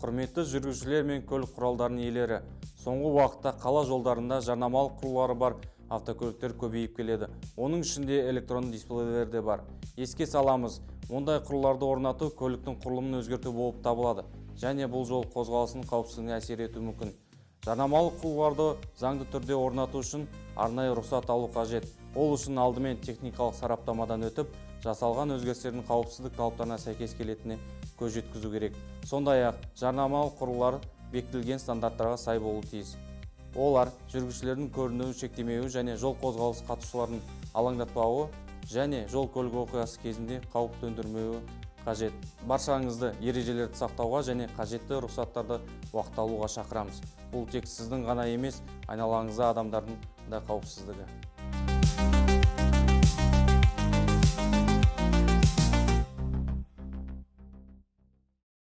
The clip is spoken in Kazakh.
Құрметті жүргізушілер мен көлік құралдарының иелері, соңғы уақытта қала жолдарында жарнамалық құрылары бар автокөліктер көбейіп келеді. Оның ішінде электронды дисплейлер де бар. Еске саламыз, ондай құрыларды орнату көліктің құрылымын өзгерту болып табылады, және бұл жол қозғалысының қауіпсіздігіне әсер етуі мүмкін. Жарнамалық құрыларды заңды түрде орнату үшін арнайы рұқсат алу қажет. Ол үшін алдымен техникалық сараптамадан өтіп, жасалған өзгерістердің қауіпсіздік талаптарына сәйкес келетініне көз жеткізу керек. Сондай-ақ жарнамалық құрылғылар бекітілген стандарттарға сай болуы тиіс. Олар жүргізушілердің көрінуін шектемеуі және жол қозғалысы қатысушыларын алаңдатпауы және жол-көлік оқиғасы кезінде қауіп төндірмеуі қажет. Баршаңызды ережелерді сақтауға және қажетті рұқсаттарды уақытылы алуға шақырамыз. Бұл тек сіздің ғана емес, айналаңызда адамдардың да қауіпсіздігі.